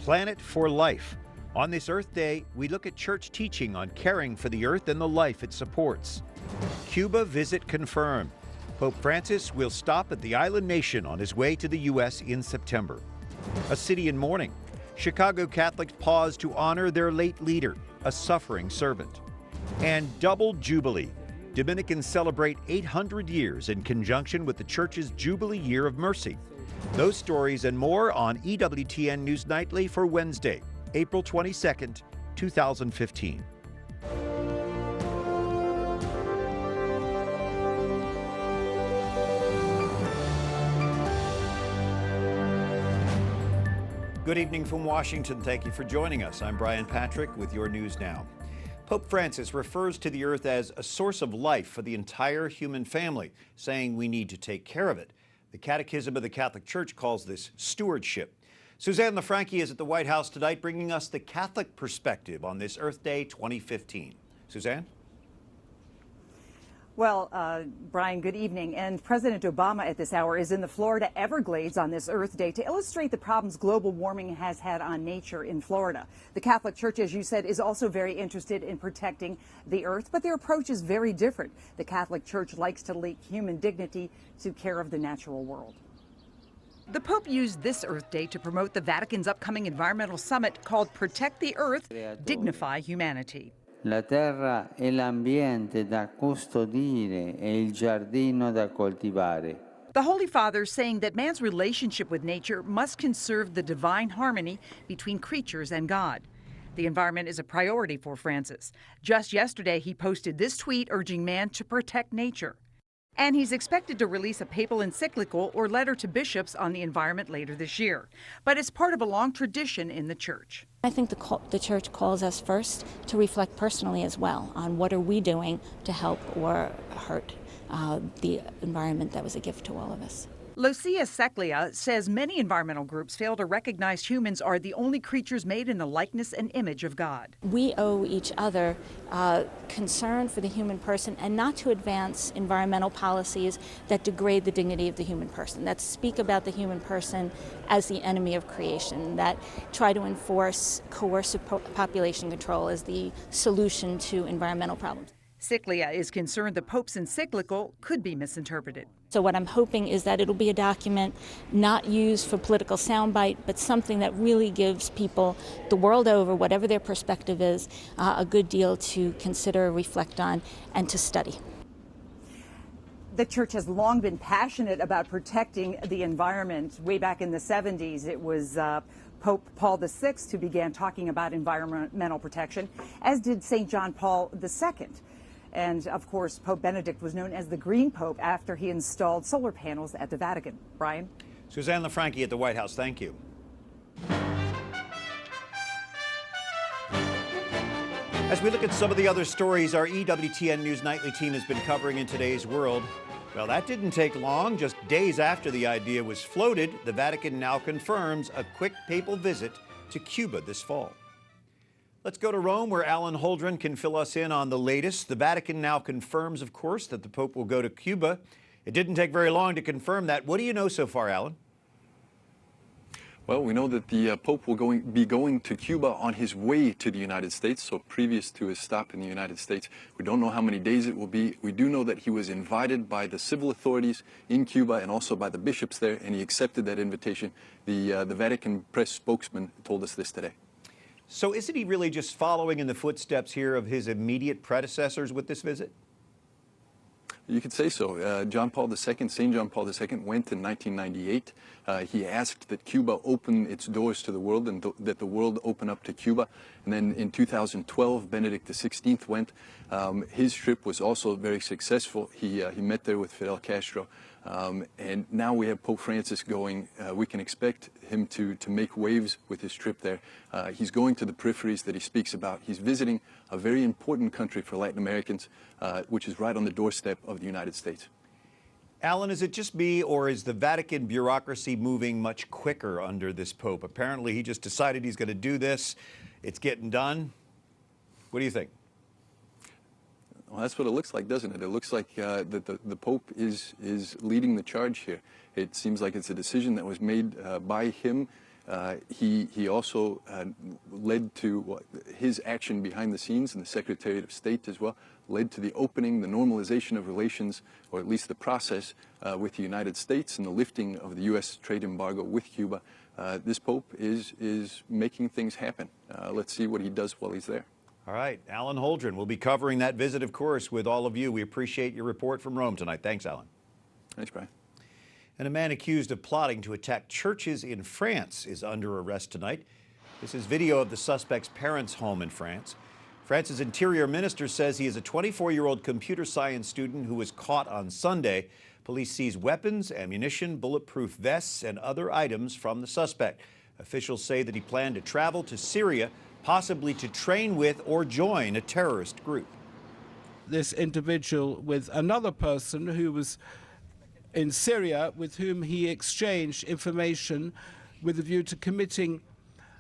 Planet for Life. On this Earth Day, we look at church teaching on caring for the earth and the life it supports. Cuba visit confirmed. Pope Francis will stop at the island nation on his way to the U.S. in September. A city in mourning. Chicago Catholics pause to honor their late leader, a suffering servant. And double Jubilee. Dominicans celebrate 800 years in conjunction with the church's Jubilee Year of Mercy. Those stories and more on EWTN News Nightly for Wednesday, April 22nd, 2015. Good evening from Washington. Thank you for joining us. I'm Brian Patrick with your news now. Pope Francis refers to the earth as a source of life for the entire human family, saying we need to take care of it. The Catechism of the Catholic Church calls this stewardship. Susanne LaFrankie is at the White House tonight, bringing us the Catholic perspective on this Earth Day 2015. Susanne? Well, Brian, good evening. And President Obama at this hour is in the Florida Everglades on this Earth Day to illustrate the problems global warming has had on nature in Florida. The Catholic Church, as you said, is also very interested in protecting the earth, but their approach is very different. The Catholic Church likes to link human dignity to care of the natural world. The Pope used this Earth Day to promote the Vatican's upcoming environmental summit called Protect the Earth, Dignify Humanity. La terra è l'ambiente da custodire e il giardino da coltivare. The Holy Father saying that man's relationship with nature must conserve the divine harmony between creatures and God. The environment is a priority for Francis. Just yesterday, he posted this tweet urging man to protect nature. And he's expected to release a papal encyclical or letter to bishops on the environment later this year. But it's part of a long tradition in the Church. I think the Church calls us first to reflect personally as well on what are we doing to help or hurt the environment that was a gift to all of us. Lucia Seclia says many environmental groups fail to recognize humans are the only creatures made in the likeness and image of God. We owe each other concern for the human person and not to advance environmental policies that degrade the dignity of the human person, that speak about the human person as the enemy of creation, that try to enforce coercive population control as the solution to environmental problems. Seclia is concerned the Pope's encyclical could be misinterpreted. So what I'm hoping is that it'll be a document not used for political soundbite, but something that really gives people the world over, whatever their perspective is, a good deal to consider, reflect on, and to study. The Church has long been passionate about protecting the environment. Way back in the 70s, it was Pope Paul VI who began talking about environmental protection, as did St. John Paul II. And, of course, Pope Benedict was known as the Green Pope after he installed solar panels at the Vatican. Brian? Susanne LaFrankie at the White House. Thank you. As we look at some of the other stories our EWTN News Nightly team has been covering in today's world, well, that didn't take long. Just days after the idea was floated, the Vatican now confirms a quick papal visit to Cuba this fall. Let's go to Rome, where Alan Holdren can fill us in on the latest. The Vatican now confirms, of course, that the Pope will go to Cuba. It didn't take very long to confirm that. What do you know so far, Alan? Well, we know that the Pope will be going to Cuba on his way to the United States, so previous to his stop in the United States. We don't know how many days it will be. We do know that he was invited by the civil authorities in Cuba and also by the bishops there, and he accepted that invitation. The Vatican press spokesman told us this today. So isn't he really just following in the footsteps here of his immediate predecessors with this visit? You could say so. St. John Paul II went in 1998. He asked that Cuba open its doors to the world and that the world open up to Cuba. And then in 2012, Benedict XVI went. His trip was also very successful. He met there with Fidel Castro. And now we have Pope Francis going. We can expect him to make waves with his trip there. He's going to the peripheries that he speaks about. He's visiting a very important country for Latin Americans, which is right on the doorstep of the United States. Alan, is it just me, or is the Vatican bureaucracy moving much quicker under this Pope? Apparently, he just decided he's going to do this. It's getting done. What do you think? Well, that's what it looks like, doesn't it? It looks like the Pope is leading the charge here. It seems like it's a decision that was made by him He also led to his action behind the scenes in the Secretariat of State as well, led to the opening, the normalization of relations, or at least the process with the United States and the lifting of the U.S. trade embargo with Cuba. This Pope is making things happen. Let's see what he does while he's there. All right, Alan Holdren will be covering that visit, of course, with all of you. We appreciate your report from Rome tonight. Thanks, Alan. Thanks, Brian. And a man accused of plotting to attack churches in France is under arrest tonight. This is video of the suspect's parents' home in France. France's interior minister says he is a 24-year-old computer science student who was caught on Sunday. Police seized weapons, ammunition, bulletproof vests, and other items from the suspect. Officials say that he planned to travel to Syria, possibly to train with or join a terrorist group. This individual with another person who was in Syria, with whom he exchanged information with a view to committing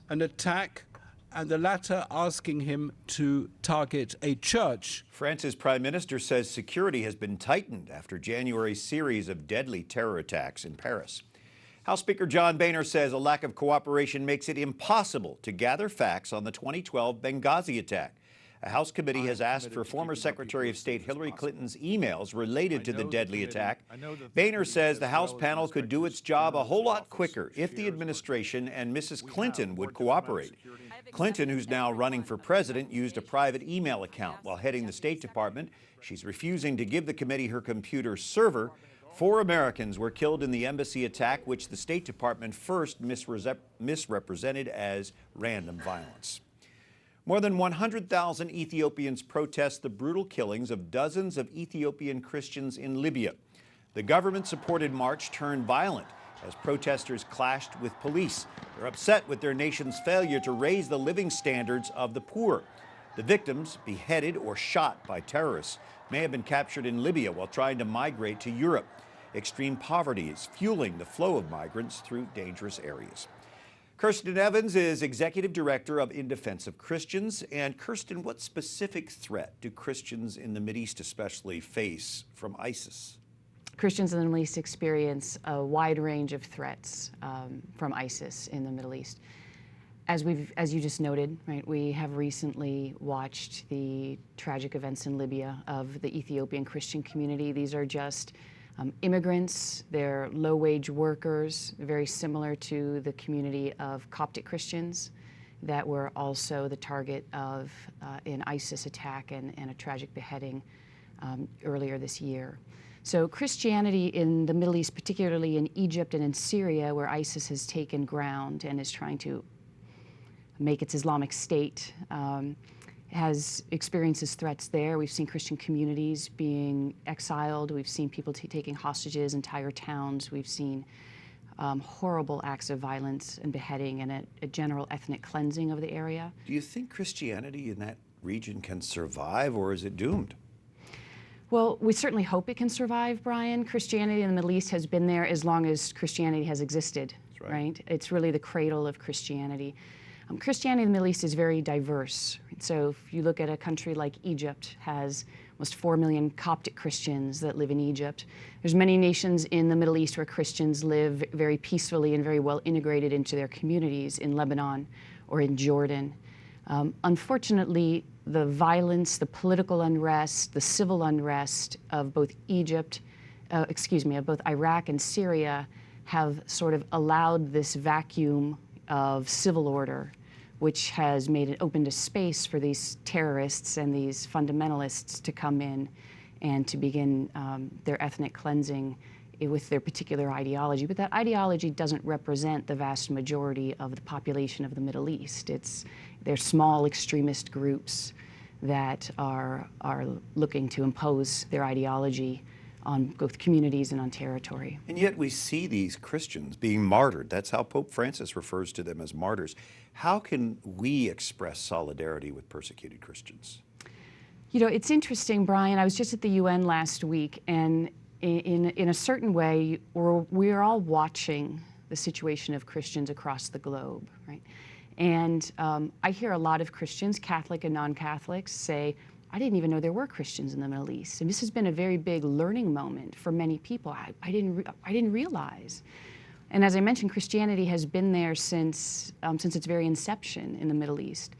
an attack, and the latter asking him to target a church. France's prime minister says security has been tightened after January's series of deadly terror attacks in Paris. House Speaker John Boehner says a lack of cooperation makes it impossible to gather facts on the 2012 Benghazi attack. A House committee has asked for former Secretary of State Hillary Clinton's emails related to the deadly attack. Boehner says the House panel could do its job a whole lot quicker if the administration and Mrs. Clinton would cooperate. Clinton, who's now running for president, used a private email account while heading the State Department. She's refusing to give the committee her computer server. 4 Americans were killed in the embassy attack, which the State Department first misrepresented as random violence. More than 100,000 Ethiopians protest the brutal killings of dozens of Ethiopian Christians in Libya. The government-supported march turned violent as protesters clashed with police. They're upset with their nation's failure to raise the living standards of the poor. The victims, beheaded or shot by terrorists, may have been captured in Libya while trying to migrate to Europe. Extreme poverty is fueling the flow of migrants through dangerous areas. Kristen Evans is Executive Director of In Defense of Christians. And Kristen, what specific threat do Christians in the Mideast especially face from ISIS? Christians in the Middle East experience a wide range of threats from ISIS in the Middle East. As you just noted, right, we have recently watched the tragic events in Libya of the Ethiopian Christian community. These are just immigrants, they're low-wage workers, very similar to the community of Coptic Christians that were also the target of an ISIS attack and a tragic beheading earlier this year. So Christianity in the Middle East, particularly in Egypt and in Syria, where ISIS has taken ground and is trying to make its Islamic State, has experiences threats there. We've seen Christian communities being exiled. We've seen people taking hostages, entire towns. We've seen horrible acts of violence and beheading and a general ethnic cleansing of the area. Do you think Christianity in that region can survive, or is it doomed? Well, we certainly hope it can survive, Brian. Christianity in the Middle East has been there as long as Christianity has existed, right? It's really the cradle of Christianity. Christianity in the Middle East is very diverse. So if you look at a country like Egypt, has almost 4 million Coptic Christians that live in Egypt. There's many nations in the Middle East where Christians live very peacefully and very well integrated into their communities, in Lebanon or in Jordan. Unfortunately, the violence, the political unrest, the civil unrest of both of both Iraq and Syria have sort of allowed this vacuum of civil order, which has made it open to space for these terrorists and these fundamentalists to come in and to begin their ethnic cleansing with their particular ideology. But that ideology doesn't represent the vast majority of the population of the Middle East. They're small extremist groups that are looking to impose their ideology on both communities and on territory. And yet we see these Christians being martyred. That's how Pope Francis refers to them, as martyrs. How can we express solidarity with persecuted Christians? You know, it's interesting, Brian. I was just at the UN last week, and in a certain way, we're all watching the situation of Christians across the globe, right? And I hear a lot of Christians, Catholic and non-Catholics, say, I didn't even know there were Christians in the Middle East. And this has been a very big learning moment for many people. I didn't realize. And as I mentioned, Christianity has been there since its very inception in the Middle East.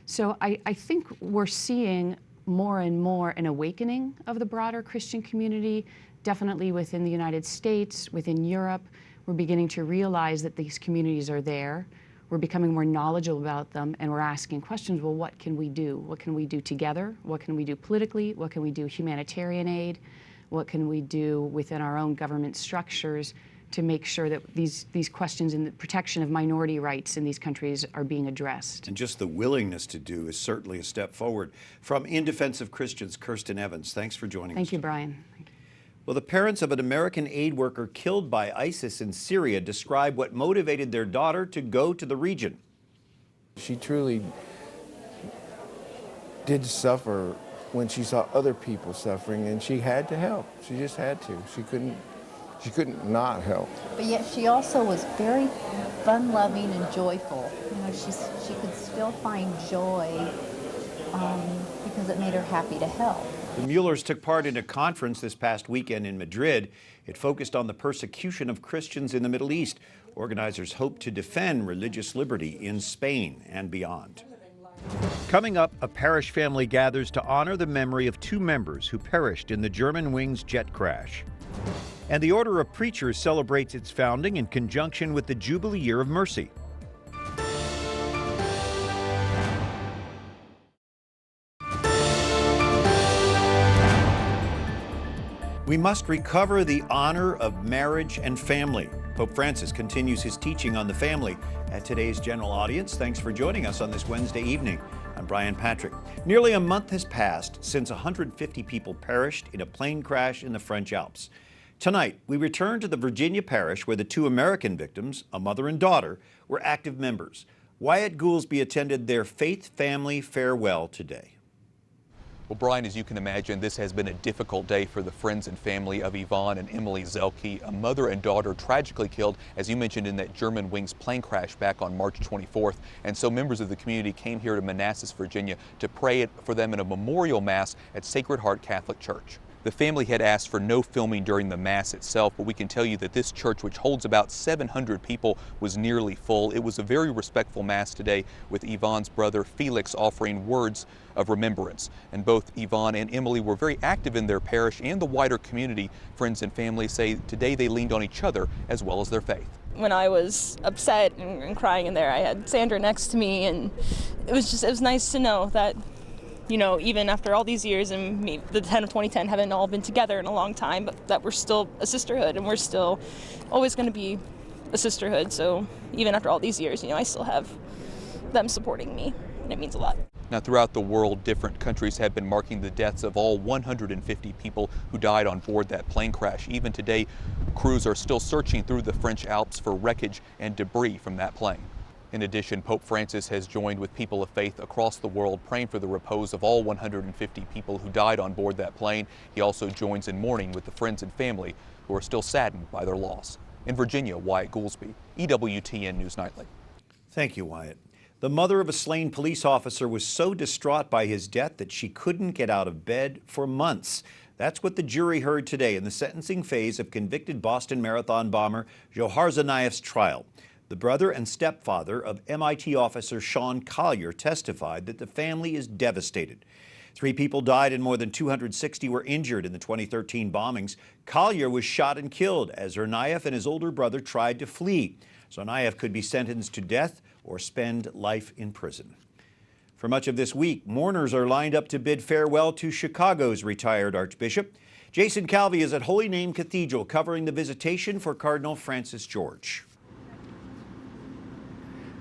So I think we're seeing more and more an awakening of the broader Christian community, definitely within the United States, within Europe. We're beginning to realize that these communities are there. We're becoming more knowledgeable about them, and we're asking questions, well, what can we do? What can we do together? What can we do politically? What can we do humanitarian aid? What can we do within our own government structures to make sure that these questions and the protection of minority rights in these countries are being addressed? And just the willingness to do is certainly a step forward. From In Defense of Christians, Kristen Evans, thanks for joining us. Thank you, Brian. Well, the parents of an American aid worker killed by ISIS in Syria describe what motivated their daughter to go to the region. She truly did suffer when she saw other people suffering, and she had to help. She just had to. She couldn't not help. But yet she also was very fun-loving and joyful. You know, she could still find joy because it made her happy to help. The Muellers took part in a conference this past weekend in Madrid. It focused on the persecution of Christians in the Middle East. Organizers hope to defend religious liberty in Spain and beyond. Coming up, a parish family gathers to honor the memory of 2 members who perished in the GermanWings jet crash. And the Order of Preachers celebrates its founding in conjunction with the Jubilee Year of Mercy. We must recover the honor of marriage and family. Pope Francis continues his teaching on the family at today's general audience. Thanks for joining us on this Wednesday evening. I'm Brian Patrick. Nearly a month has passed since 150 people perished in a plane crash in the French Alps. Tonight, we return to the Virginia parish where the 2 American victims, a mother and daughter, were active members. Wyatt Goolsby attended their faith family farewell today. Well, Brian, as you can imagine, this has been a difficult day for the friends and family of Yvonne and Emily Zelke, a mother and daughter tragically killed, as you mentioned, in that GermanWings plane crash back on March 24th. And so members of the community came here to Manassas, Virginia, to pray for them in a memorial mass at Sacred Heart Catholic Church. The family had asked for no filming during the Mass itself, but we can tell you that this church, which holds about 700 people, was nearly full. It was a very respectful Mass today, with Yvonne's brother Felix offering words of remembrance. And both Yvonne and Emily were very active in their parish and the wider community. Friends and family say today they leaned on each other as well as their faith. When I was upset and crying in there, I had Sandra next to me, and it was nice to know that, you know, even after all these years, and the 10 of 2010 haven't all been together in a long time, but that we're still a sisterhood, and we're still always going to be a sisterhood. So even after all these years, you know, I still have them supporting me, and it means a lot. Now, throughout the world, different countries have been marking the deaths of all 150 people who died on board that plane crash. Even today, crews are still searching through the French Alps for wreckage and debris from that plane. In addition, Pope Francis has joined with people of faith across the world praying for the repose of all 150 people who died on board that plane. He also joins in mourning with the friends and family who are still saddened by their loss. In Virginia, Wyatt Goolsby, EWTN News Nightly. Thank you, Wyatt. The mother of a slain police officer was so distraught by his death that she couldn't get out of bed for months. That's what the jury heard today in the sentencing phase of convicted Boston Marathon bomber Dzhokhar Tsarnaev's trial. The brother and stepfather of MIT officer Sean Collier testified that the family is devastated. 3 people died and more than 260 were injured in the 2013 bombings. Collier was shot and killed as Tsarnaev and his older brother tried to flee. Tsarnaev could be sentenced to death or spend life in prison. For much of this week, mourners are lined up to bid farewell to Chicago's retired Archbishop. Jason Calvi is at Holy Name Cathedral covering the visitation for Cardinal Francis George.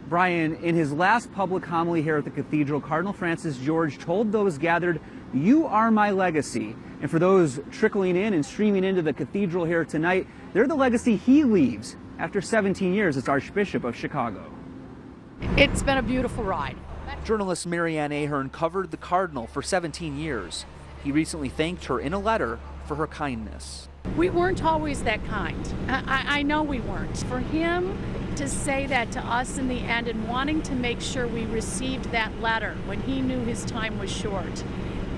Brian, in his last public homily here at the cathedral, Cardinal Francis George told those gathered, "You are my legacy." And for those trickling in and streaming into the cathedral here tonight, they're the legacy he leaves after 17 years as Archbishop of Chicago. It's been a beautiful ride. Journalist Marianne Ahern covered the Cardinal for 17 years. He recently thanked her in a letter for her kindness. We weren't always that kind. I know we weren't. For him to say that to us in the end and wanting to make sure we received that letter when he knew his time was short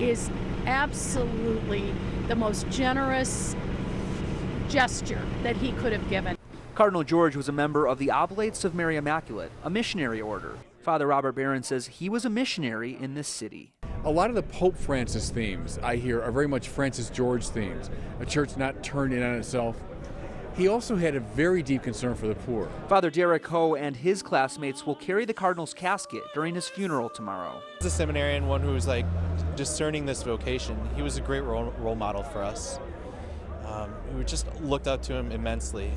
is absolutely the most generous gesture that he could have given. Cardinal George was a member of the Oblates of Mary Immaculate, a missionary order. Father Robert Barron says he was a missionary in this city. A lot of the Pope Francis themes I hear are very much Francis George themes, a church not turned in on itself. He also had a very deep concern for the poor. Father Derek Ho and his classmates will carry the Cardinal's casket during his funeral tomorrow. As a seminarian, one who was discerning this vocation, he was a great role model for us. We just looked up to him immensely.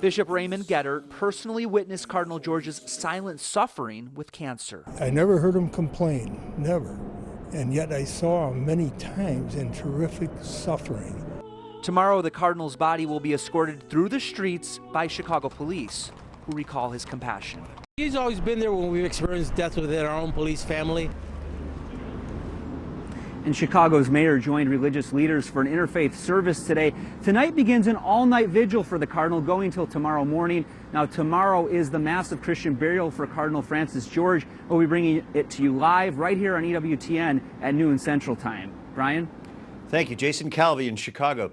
Bishop Raymond Gettert personally witnessed Cardinal George's silent suffering with cancer. I never heard him complain, never. And yet I saw him many times in terrific suffering. Tomorrow, the Cardinal's body will be escorted through the streets by Chicago police, who recall his compassion. He's always been there when we've experienced death within our own police family. And Chicago's mayor joined religious leaders for an interfaith service today. Tonight begins an all-night vigil for the Cardinal, going till tomorrow morning. Now, tomorrow is the massive Christian burial for Cardinal Francis George. We'll be bringing it to you live right here on EWTN at noon Central Time. Brian? Thank you, Jason Calvi in Chicago.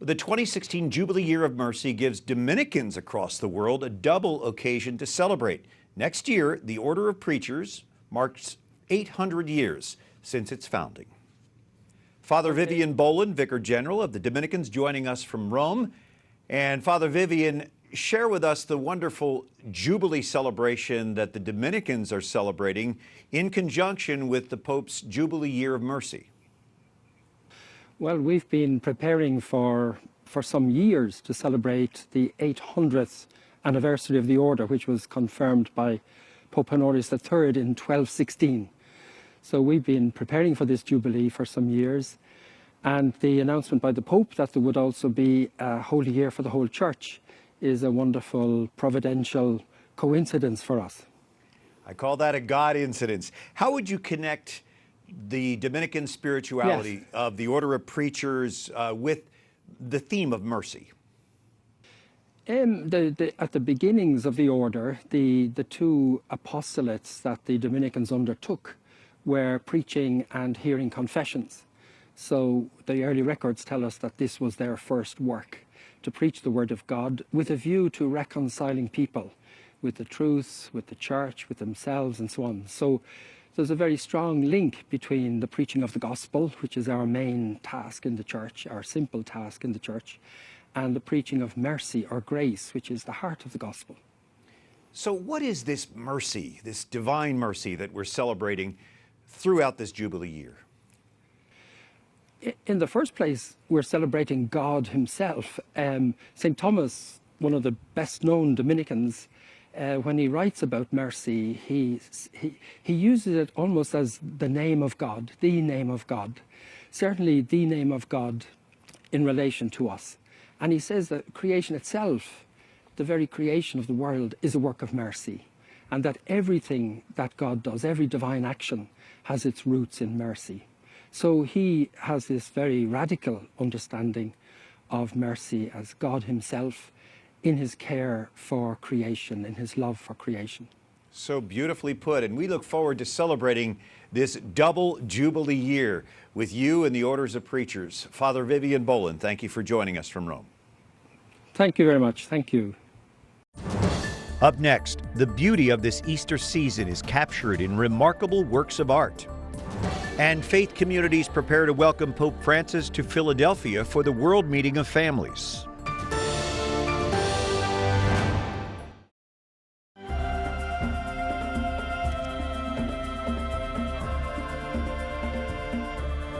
The 2016 Jubilee Year of Mercy gives Dominicans across the world a double occasion to celebrate. Next year, the Order of Preachers marks 800 years since its founding. Father Vivian Boland, Vicar General of the Dominicans, joining us from Rome. And Father Vivian, share with us the wonderful Jubilee celebration that the Dominicans are celebrating in conjunction with the Pope's Jubilee Year of Mercy. Well, we've been preparing for some years to celebrate the 800th anniversary of the order, which was confirmed by Pope Honorius III in 1216. So we've been preparing for this Jubilee for some years, and the announcement by the Pope that there would also be a holy year for the whole Church is a wonderful providential coincidence for us. I call that a God incidence. How would you connect the Dominican spirituality of the Order of Preachers with the theme of mercy? At the beginnings of the order, the two apostolates that the Dominicans undertook were preaching and hearing confessions. So the early records tell us that this was their first work, to preach the word of God with a view to reconciling people with the truth, with the church, with themselves, and so on. So there's a very strong link between the preaching of the gospel, which is our main task in the church, our simple task in the church, and the preaching of mercy or grace, which is the heart of the gospel. So what is this mercy, this divine mercy that we're celebrating throughout this Jubilee year? In the first place, we're celebrating God himself. St. Thomas, one of the best-known Dominicans, when he writes about mercy, he uses it almost as the name of God, the name of God. Certainly the name of God in relation to us. And he says that creation itself, the very creation of the world, is a work of mercy. And that everything that God does, every divine action, has its roots in mercy. So he has this very radical understanding of mercy as God himself in his care for creation, in his love for creation. So beautifully put, and we look forward to celebrating this double Jubilee year with you and the Orders of Preachers. Father Vivian Boland, thank you for joining us from Rome. Thank you very much. Thank you. Up next, the beauty of this Easter season is captured in remarkable works of art. And faith communities prepare to welcome Pope Francis to Philadelphia for the World Meeting of Families.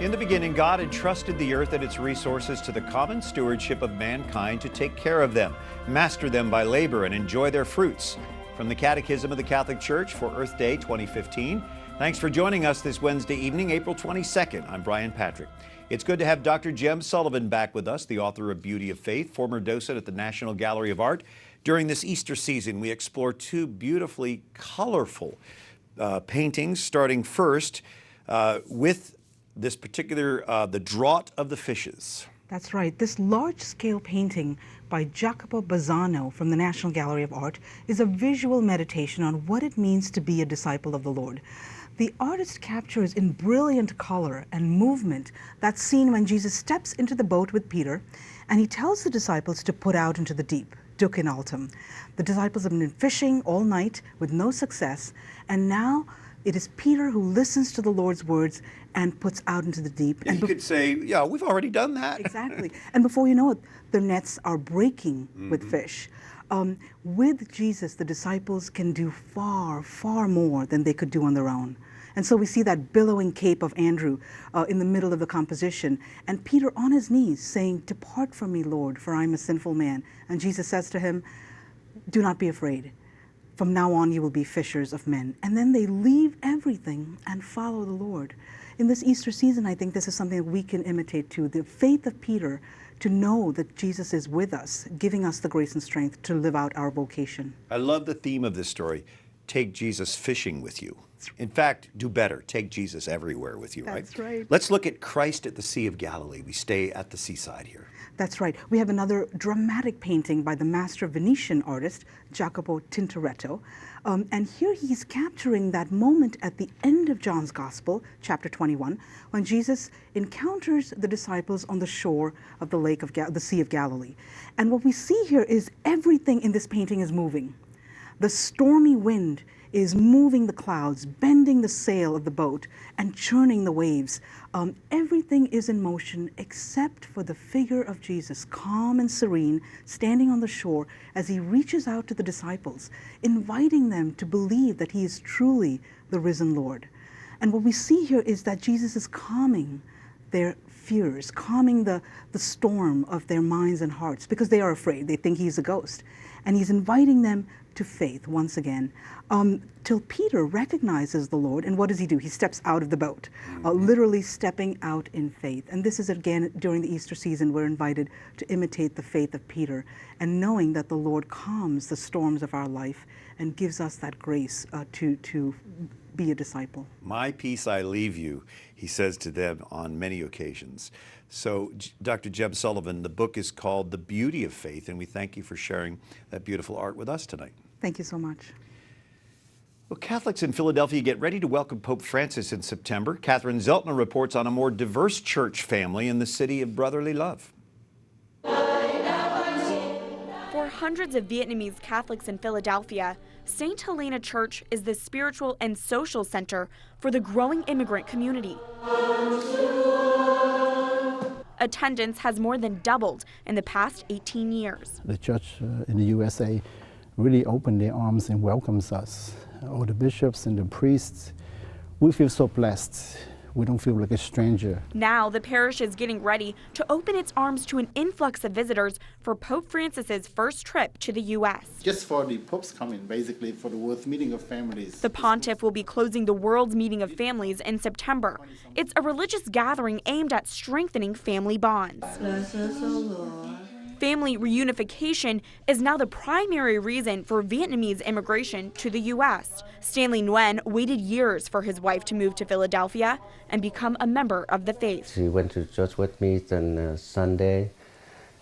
In the beginning, God entrusted the earth and its resources to the common stewardship of mankind to take care of them, master them by labor, and enjoy their fruits. From the Catechism of the Catholic Church for Earth Day 2015. Thanks for joining us this Wednesday evening, April 22nd. I'm Brian Patrick. It's good to have Dr. Jem Sullivan back with us, the author of Beauty of Faith, former docent at the National Gallery of Art. During this Easter season, we explore two beautifully colorful paintings, starting first with this particular, the Draught of the Fishes. That's right. This large-scale painting by Jacopo Bazzano from the National Gallery of Art is a visual meditation on what it means to be a disciple of the Lord. The artist captures in brilliant color and movement that scene when Jesus steps into the boat with Peter and he tells the disciples to put out into the deep, duc in altum. The disciples have been fishing all night with no success, and now it is Peter who listens to the Lord's words and puts out into the deep. And you could say, yeah, we've already done that. Exactly. And before you know it, the nets are breaking with fish. With Jesus, the disciples can do far, far more than they could do on their own. And so we see that billowing cape of Andrew in the middle of the composition, and Peter on his knees saying, "Depart from me, Lord, for I am a sinful man." And Jesus says to him, "Do not be afraid. From now on you will be fishers of men." And then they leave everything and follow the Lord. In this Easter season, I think this is something that we can imitate too. The faith of Peter to know that Jesus is with us, giving us the grace and strength to live out our vocation. I love the theme of this story. Take Jesus fishing with you. In fact, do better. Take Jesus everywhere with you, right? That's right. Let's look at Christ at the Sea of Galilee. We stay at the seaside here. That's right. We have another dramatic painting by the master Venetian artist, Jacopo Tintoretto. And here he's capturing that moment at the end of John's Gospel, chapter 21, when Jesus encounters the disciples on the shore of the lake of the Sea of Galilee. And what we see here is everything in this painting is moving. The stormy wind is moving the clouds, bending the sail of the boat, and churning the waves. Everything is in motion except for the figure of Jesus, calm and serene, standing on the shore as he reaches out to the disciples, inviting them to believe that he is truly the risen Lord. And what we see here is that Jesus is calming their fears, calming the storm of their minds and hearts, because they are afraid. They think he's a ghost. And he's inviting them to faith once again, till Peter recognizes the Lord. And what does he do? He steps out of the boat, literally stepping out in faith. And this is, again, during the Easter season, we're invited to imitate the faith of Peter, and knowing that the Lord calms the storms of our life and gives us that grace to be a disciple. My peace I leave you, he says to them on many occasions. So, Dr. Jem Sullivan, the book is called The Beauty of Faith, and we thank you for sharing that beautiful art with us tonight. Thank you so much. Well, Catholics in Philadelphia get ready to welcome Pope Francis in September. Catherine Zeltner reports on a more diverse church family in the city of brotherly love. For hundreds of Vietnamese Catholics in Philadelphia, St. Helena Church is the spiritual and social center for the growing immigrant community. Attendance has more than doubled in the past 18 years. The church in the USA really opened their arms and welcomes us. All the bishops and the priests, we feel so blessed. We don't feel like a stranger. Now the parish is getting ready to open its arms to an influx of visitors for Pope Francis's first trip to the U.S. Just for the Pope's coming, basically, for the World Meeting of Families. The pontiff will be closing the World's Meeting of Families in September. It's a religious gathering aimed at strengthening family bonds. Family reunification is now the primary reason for Vietnamese immigration to the U.S. Stanley Nguyen waited years for his wife to move to Philadelphia and become a member of the faith. She went to church with me on Sunday,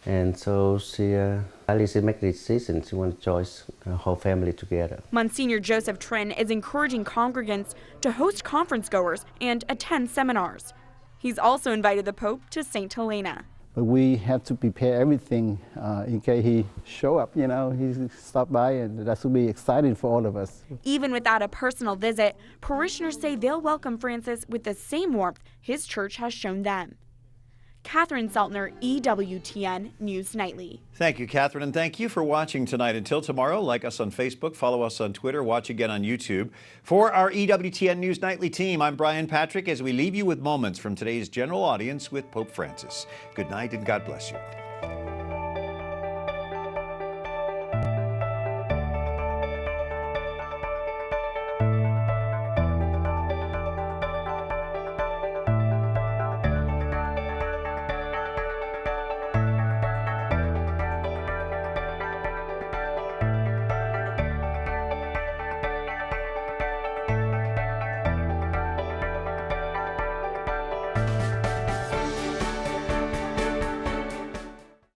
and so she made the decision she wanted to join her whole family together. Monsignor Joseph Trin is encouraging congregants to host conference goers and attend seminars. He's also invited the Pope to St. Helena. But we have to prepare everything in case he show up, you know, he stopped by, and that will be exciting for all of us. Even without a personal visit, parishioners say they'll welcome Francis with the same warmth his church has shown them. Catherine Zeltner, EWTN News Nightly. Thank you, Catherine, and thank you for watching tonight. Until tomorrow, like us on Facebook, follow us on Twitter, watch again on YouTube. For our EWTN News Nightly team, I'm Brian Patrick as we leave you with moments from today's general audience with Pope Francis. Good night and God bless you.